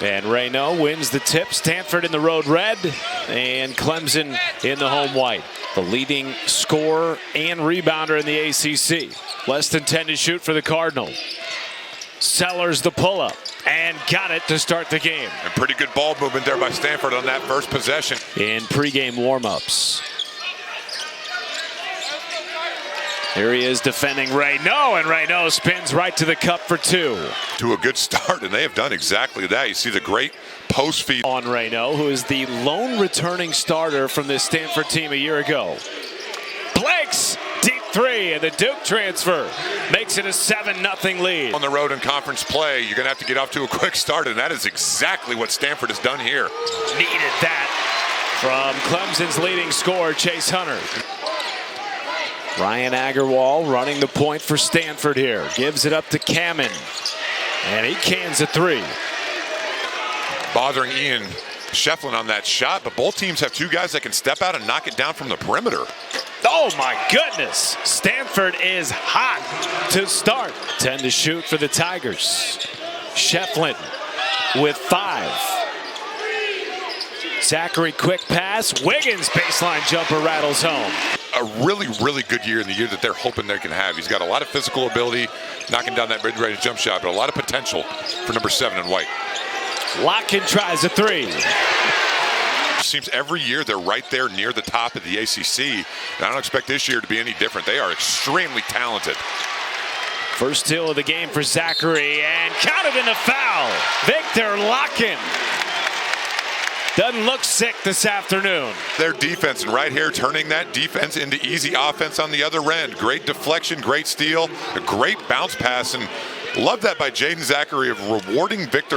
And Raynaud wins the tip. Stanford in the road red and Clemson in the home white. The leading scorer and rebounder in the ACC. Less than 10 to shoot for the Cardinal. Sellers the pull-up and got it to start the game. And pretty good ball movement there by Stanford on that first possession. In pregame warm-ups. Here he is defending Raynaud, and Raynaud spins right to the cup for two. To a good start, and they have done exactly that. You see the great post feed on Raynaud, who is the lone returning starter from this Stanford team a year ago. Blake's deep three, and the Duke transfer makes it a 7-0 lead. On the road in conference play, you're going to have to get off to a quick start, and that is exactly what Stanford has done here. Needed that from Clemson's leading scorer, Chase Hunter. Ryan Agarwal running the point for Stanford here. Gives it up to Kamen, and he cans a three. Bothering Ian Shefflin on that shot, but both teams have two guys that can step out and knock it down from the perimeter. Oh my goodness, Stanford is hot to start. 10 to shoot for the Tigers. Shefflin with 5. Zackery quick pass. Wiggins baseline jumper rattles home. A really, really good year in the year that they're hoping they can have. He's got a lot of physical ability, knocking down that mid-range jump shot, but a lot of potential for number 7 in white. Locken tries a three. Seems every year they're right there near the top of the ACC. And I don't expect this year to be any different. They are extremely talented. First steal of the game for Zackery, and counted in the foul. Victor Locken. Doesn't look sick this afternoon. Their defense, and right here turning that defense into easy offense on the other end. Great deflection, great steal, a great bounce pass, and love that by Jaeden Zackery of rewarding Victor.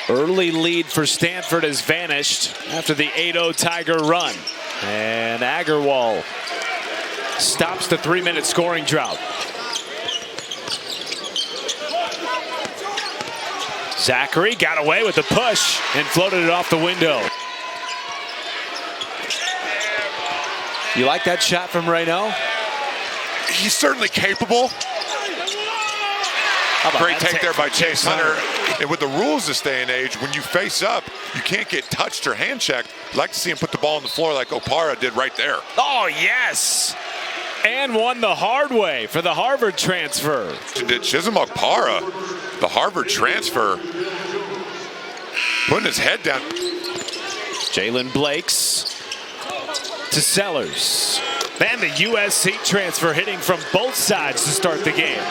Early lead for Stanford has vanished after the 8-0 Tiger run. And Agarwal stops the 3-minute scoring drought. Zackery got away with the push and floated it off the window. You like that shot from Raynaud? He's certainly capable. Great take there by Chase Hunter. And with the rules this day and age, when you face up, you can't get touched or hand checked. I'd like to see him put the ball on the floor like Opara did right there. Oh, yes. And won the hard way for the Harvard transfer. Did Chisholm Opara, the Harvard transfer, putting his head down. Jalen Blake's to Sellers. And the USC transfer hitting from both sides to start the game.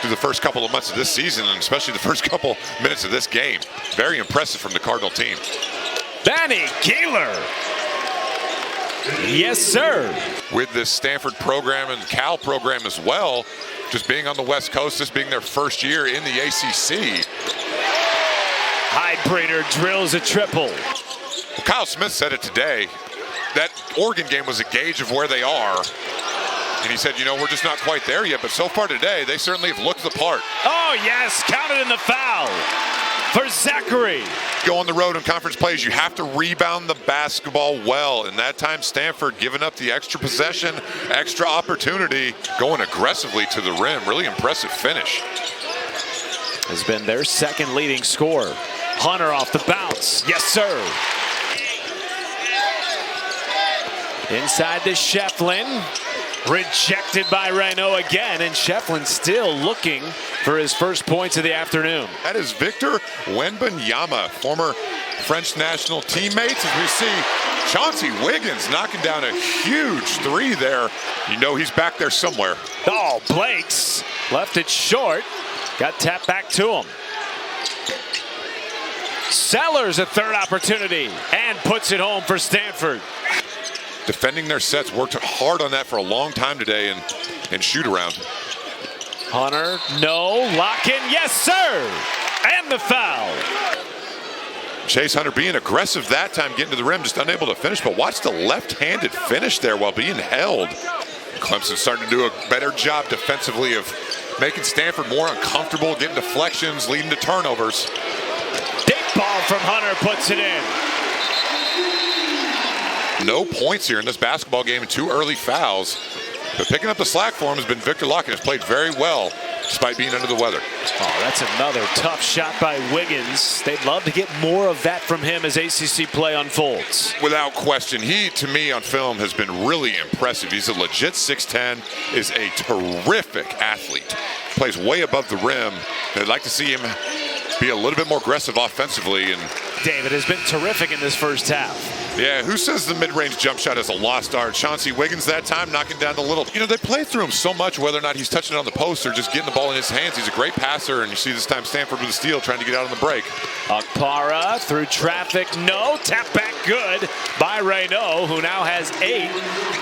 Through the first couple of months of this season, and especially the first couple minutes of this game. Very impressive from the Cardinal team. Benny Keeler. Yes, sir. With this Stanford program and Cal program as well, just being on the West Coast, this being their first year in the ACC. Highbreeder drills a triple. Well, Kyle Smith said it today. That Oregon game was a gauge of where they are. And he said, you know, we're just not quite there yet, but so far today, they certainly have looked the part. Oh, yes, counted in the foul for Zackery. Go on the road in conference plays, you have to rebound the basketball well. And that time, Stanford giving up the extra possession, extra opportunity, going aggressively to the rim. Really impressive finish. Has been their second leading scorer. Hunter off the bounce. Yes, sir. Inside to Shefflin. Rejected by Raynaud again, and Shefflin still looking for his first points of the afternoon. That is Victor Wembanyama, former French national teammates, as we see Chauncey Wiggins knocking down a huge three there. You know he's back there somewhere. Oh, Blake's left it short. Got tapped back to him. Sellers a third opportunity and puts it home for Stanford. Defending their sets, worked hard on that for a long time today and shoot around. Hunter, no, Locken, yes sir, and the foul. Chase Hunter being aggressive that time, getting to the rim, just unable to finish, but watch the left-handed finish there while being held. Clemson starting to do a better job defensively of making Stanford more uncomfortable, getting deflections, leading to turnovers. Deep ball from Hunter puts it in. No points here in this basketball game and 2 early fouls. But picking up the slack for him has been Victor Locken, who's played very well despite being under the weather. Oh, that's another tough shot by Wiggins. They'd love to get more of that from him as ACC play unfolds. Without question, he, to me, on film has been really impressive. He's a legit 6'10", is a terrific athlete. Plays way above the rim. I'd like to see him be a little bit more aggressive offensively. And David has been terrific in this first half. yeah, who says the mid-range jump shot is a lost art? Chauncey Wiggins that time knocking down the little. You know, they play through him so much, whether or not he's touching it on the post or just getting the ball in his hands. He's a great passer, and you see this time Stanford with a steal trying to get out on the break. Okpara through traffic, no, tap back good by Raynaud, who now has 8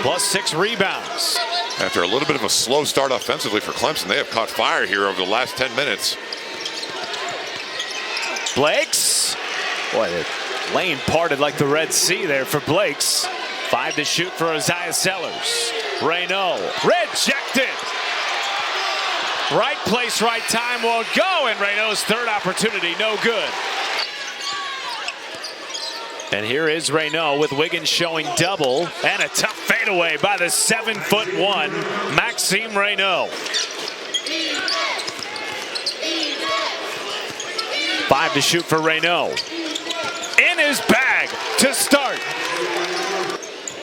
plus 6 rebounds. After a little bit of a slow start offensively for Clemson, they have caught fire here over the last 10 minutes. Blakes, boy, the lane parted like the Red Sea there for Blakes. 5 to shoot for Oziyah Sellers. Raynaud, rejected. Right place, right time won't go, and Raynaud's third opportunity, no good. And here is Raynaud with Wiggins showing double, and a tough fadeaway by the 7'1" Maxime Raynaud. 5 to shoot for Raynaud. In his bag to start.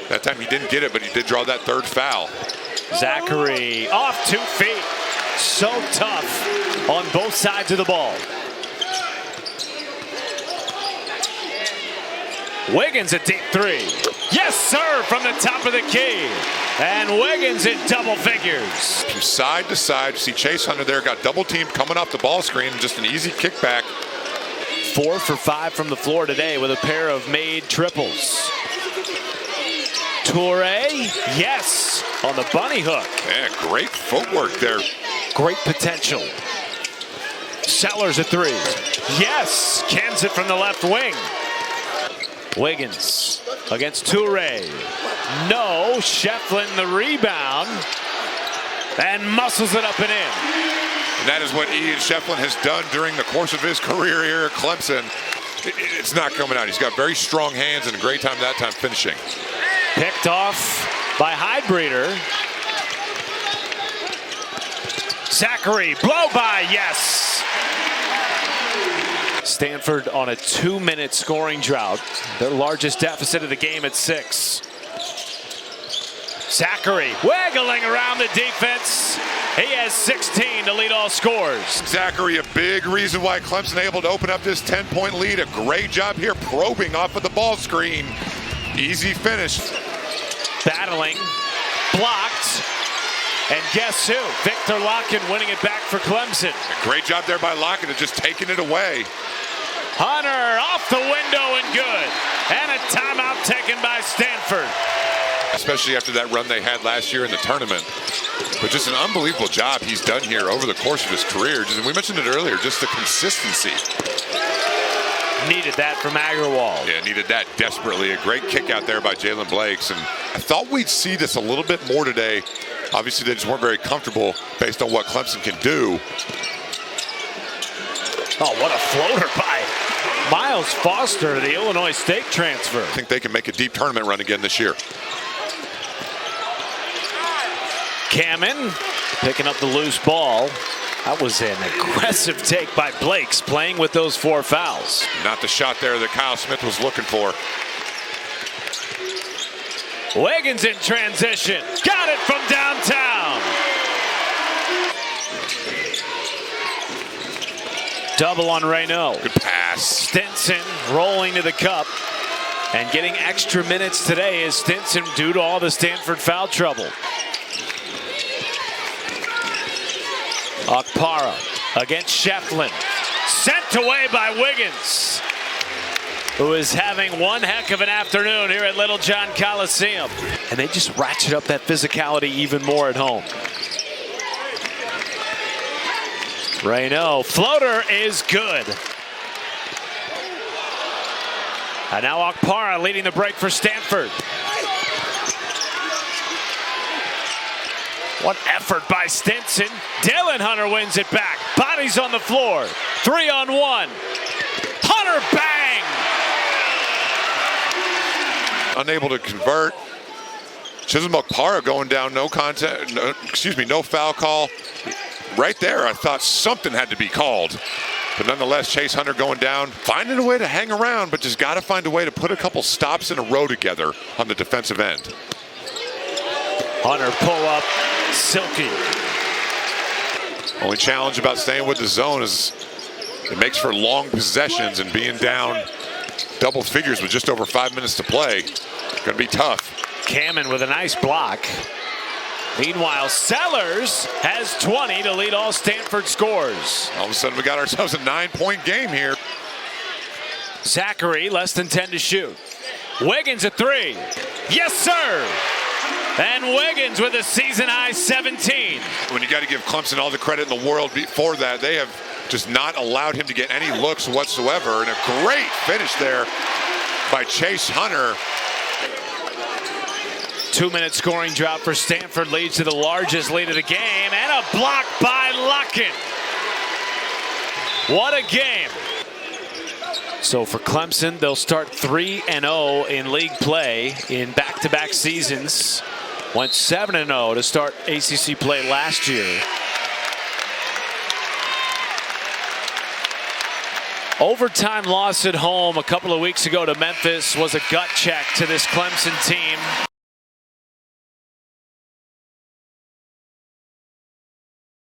That time he didn't get it, but he did draw that third foul. Zackery off 2 feet. So tough on both sides of the ball. Wiggins a deep 3. Yes, sir, from the top of the key. And Wiggins in double figures. From side to side, you see Chase Hunter there, got double teamed coming off the ball screen. Just an easy kickback. 4 for 5 from the floor today with a pair of made triples. Toure, yes, on the bunny hook. Yeah, great footwork there. Great potential. Sellers a 3. Yes, cans it from the left wing. Wiggins against Toure. No, Shefflin the rebound. And muscles it up and in. And that is what Ian Shefflin has done during the course of his career here at Clemson. It's not coming out. He's got very strong hands and a great time that time finishing. Picked off by Heidbreeder. Zackery, blow by, yes. Stanford on a 2-minute scoring drought. Their largest deficit of the game at 6. Zackery wiggling around the defense. He has 16 to lead all scores. Zackery, a big reason why Clemson able to open up this 10-point lead. A great job here probing off of the ball screen. Easy finish. Battling, blocked, and guess who? Victor Locken winning it back for Clemson. A great job there by Locken of just taking it away. Hunter off the window and good. And a timeout taken by Stanford. Especially after that run they had last year in the tournament. But just an unbelievable job he's done here over the course of his career. And we mentioned it earlier, just the consistency. Needed that from Agarwal. Yeah, needed that desperately. A great kick out there by Jalen Blakes. And I thought we'd see this a little bit more today. Obviously, they just weren't very comfortable based on what Clemson can do. Oh, what a floater by Miles Foster, the Illinois State transfer. I think they can make a deep tournament run again this year. Kamen picking up the loose ball. That was an aggressive take by Blakes, playing with those 4 fouls. Not the shot there that Kyle Smith was looking for. Wiggins in transition. Got it from downtown. Double on Raynaud. Good pass. Stinson rolling to the cup. And getting extra minutes today is Stinson due to all the Stanford foul trouble. Okpara against Shefflin. Sent away by Wiggins, who is having one heck of an afternoon here at Little John Coliseum. And they just ratchet up that physicality even more at home. Raynaud, floater is good. And now Okpara leading the break for Stanford. What effort by Stinson. Dylan Hunter wins it back. Bodies on the floor. 3-on-1. Hunter bang! Unable to convert. Chisholm Okpara going down, no foul call. right there, I thought something had to be called. But nonetheless, Chase Hunter going down, finding a way to hang around, but just got to find a way to put a couple stops in a row together on the defensive end. Hunter pull up, silky. Only challenge about staying with the zone is it makes for long possessions, and being down double figures with just over 5 minutes to play, going to be tough. Cameron with a nice block. Meanwhile, Sellers has 20 to lead all Stanford scores. All of a sudden, we got ourselves a 9-point game here. Zackery, less than 10 to shoot. Wiggins a three. Yes, sir. And Wiggins with a season-high 17. When you got to give Clemson all the credit in the world before that, they have just not allowed him to get any looks whatsoever. And a great finish there by Chase Hunter. 2-minute scoring drought for Stanford leads to the largest lead of the game, and a block by Lucken. What a game. So for Clemson, they'll start 3-0 in league play in back-to-back seasons. Went 7-0 to start ACC play last year. Overtime loss at home a couple of weeks ago to Memphis was a gut check to this Clemson team.